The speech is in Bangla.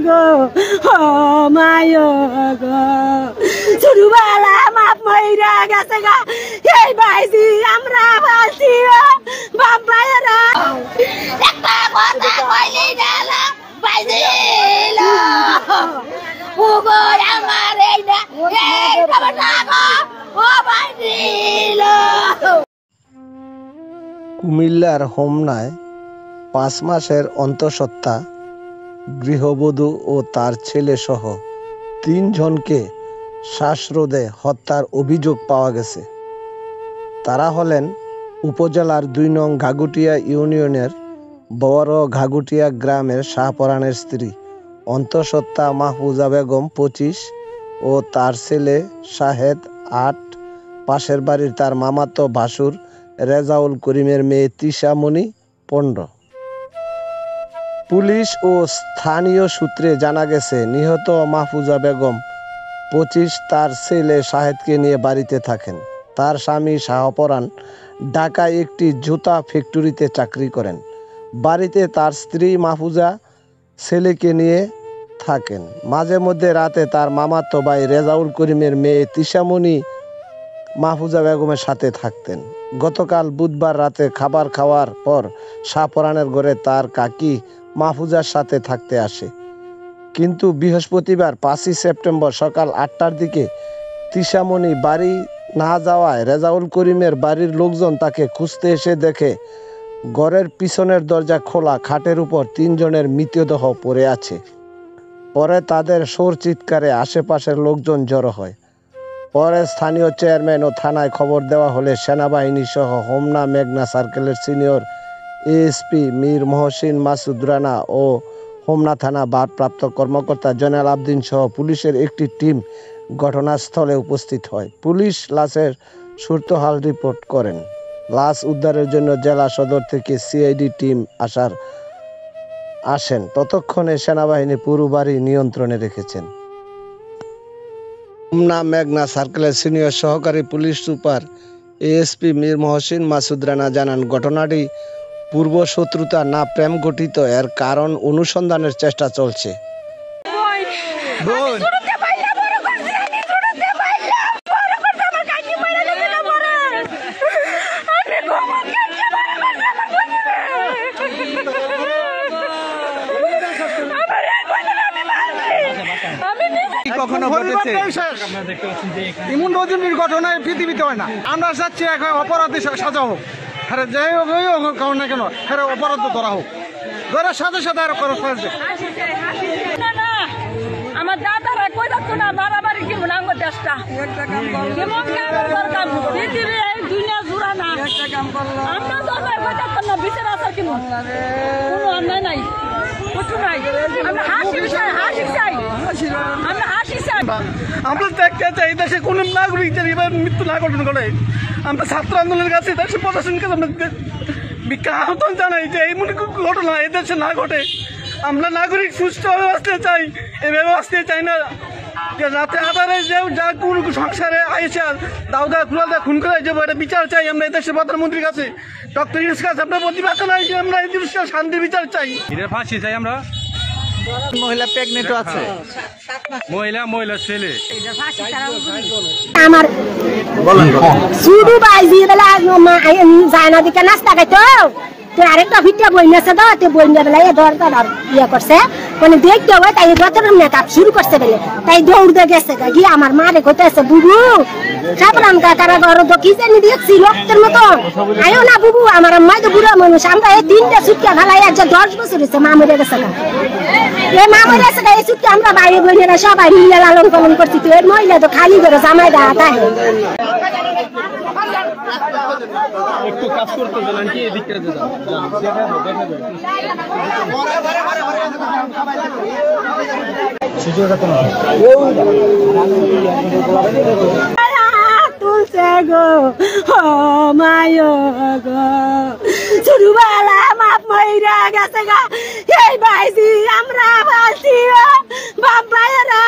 গো ও মায়ো গো ছোটবেলা বাপ মইরা গেছে গা এই বাইজি আমরা বাঁচি বাপ ভাইরা একটা কথা কইলেই না বাইজি ও গো আমার এই না এই খবর না গো ও বাইজি কুমিল্লার হোমনায় ৫ মাসের অন্তঃসত্ত্বা গৃহবধূ ও তার ছেলে সহ ৩ জনকে শ্বাসরোধে হত্যার অভিযোগ পাওয়া গেছে। তারা হলেন উপজেলার ২ নং ঘাঘুটিয়া ইউনিয়নের বড় ঘাঘুটিয়া গ্রামের শাহপরানের স্ত্রী অন্তঃসত্ত্বা মাহফুজা বেগম ২৫ ও তার ছেলে শাহেদ ৮, পাশের বাড়ির তার মামাতো ভাসুর রেজাউল করিমের মেয়ে তৃষামণি ১৫। পুলিশ ও স্থানীয় সূত্রে জানা গেছে নিহত মাহফুজা বেগম ২৫ তার ছেলে শাহেদকে নিয়ে বাড়িতে থাকেন। তার স্বামী শাহপরান ঢাকায় একটি জুতা ফ্যাক্টরিতে চাকরি করেন। বাড়িতে তার স্ত্রী মাহফুজা ছেলেকে নিয়ে থাকেন। মাঝে মধ্যে রাতে তার মামাতো ভাই রেজাউল করিমের মেয়ে তৃষামণি মাহফুজা বেগমের সাথে থাকতেন। গতকাল বুধবার রাতে খাবার খাওয়ার পর শাহপরানের ঘরে তার কাকি মাহফুজার সাথে থাকতে আসে, কিন্তু বৃহস্পতিবার ৫ই সেপ্টেম্বর সকাল ৮টার দিকে তৃষামণি বাড়ি না যাওয়ায় রেজাউল করিমের বাড়ির লোকজন তাকে খুঁজতে এসে দেখে ঘরের পিছনের দরজা খোলা, খাটের উপর ৩ জনের মৃতদেহ পড়ে আছে। পরে তাদের সোর চিৎকারে আশেপাশের লোকজন জড়ো হয়। পরে স্থানীয় চেয়ারম্যান ও থানায় খবর দেওয়া হলে সেনাবাহিনী সহ হোমনা মেঘনা সার্কেলের সিনিয়র এএসপি মীর মহসিন মাসুদ রানা ও হোমনা থানা ভারপ্রাপ্ত কর্মকর্তা জয়নাল আবদিন সহ পুলিশের একটি টিম ঘটনাস্থলে উপস্থিত হয়। পুলিশ লাশের সুরতহাল রিপোর্ট করেন। লাশ উদ্ধারের জন্য জেলা সদর থেকে সিআইডি টিম আসেন। ততক্ষণে সেনাবাহিনী পুরো বাড়ি নিয়ন্ত্রণে রেখেছেন। হোমনা মেঘনা সার্কেলের সিনিয়র সহকারী police super ASP Mir Mohsin Masud Rana জানান, ঘটনাটি পূর্ব শত্রুতা না প্রেম গঠিত, এর কারণ অনুসন্ধানের চেষ্টা চলছে। কখনো ঘটেছে এমন রজনীর ঘটনায় পৃথিবীতে হয় না। আমরা চাচ্ছি এখন অপরাধী সাজা হোক, হ্যাঁ যাই হোক কারণ না কেন হ্যাঁ অপরাধ ধরা হোক, ধরার সাথে সাথে আর খরচ হয়েছে। আমার দাদারা কই থাকতো না বাড়াবাড়ি কি মনে আমার দেশটা কেমন দরকার পৃথিবী এই দুনিয়া জুড়া না আমরা দরকার কই থাকতাম না বিচার আসার কি কোনো অন্যায় নাই কিছু নাই। আমরা হাসি চাই আমরা হাসি চাই। আমরা দেখতে চাই দেশে কোনো নাগরিক এবার মৃত্যু না ঘটনা করে। আমরা ছাত্র আন্দোলনের কাছে দেশে প্রশাসনকে আমরা বিজ্ঞান আহ্বান জানাই যে এমন ঘটনা এদেশে না ঘটে। আমরা নাগরিক সুস্থভাবে বাঁচতে চাই, এভাবে বাঁচতে চাই না যে রাতে আধারে যে যা কোন সংসারে আইসা দাউদা খুলাদা খুন করে যাবো, এটা বিচার চাই। আমরা এদেশের প্রধানমন্ত্রীর কাছে ডক্টর ইউনূসের কাছে আমরা প্রতিবাদ জানাই যে আমরা এই জিনিসটা শান্তির বিচার চাই। ফাঁসি চাই আমরা। মহিলা প্রেগনেন্টও আছে, মহিলা ছেলে আমার শুধু বাইজি বেলা যায় না দিকে নাস্তা খাইতো তো আরেকটা ভিটটা বইন আছে তো তে বইনা বেলা এ ধর ইয়ে করছে মানে দেখতে হয় তাই রতন মেকআপ শুরু করছে বলে তাই দৌড়তে গেছে গিয়ে আমার মারে কইতেছে বুবু সাবরান কাকারা ঘর তো কি জানি দেখছি রক্তের মতো আয়ো না বুবু আমার আম্মাই তো বুড়া মানুষ আমরা এই 3টা সুটকা খালাই আজ 10 বছর হইছে মা মরে গেছে না এই মা মরে গেছে এই সুটকা আমরা বাইরে বইনেরা সবাই মিলে লালন পালন করছি তো এই মহিলা তো খালি করে জামাই দা তাই একটু কাজ করতে বলেন কি এদিকে তুলছে গো ও মায়ো গো ছোটবেলা বাপ মইরা গেছে গা এই বাইজি আমরা বাঁচি বাপ ভাইরা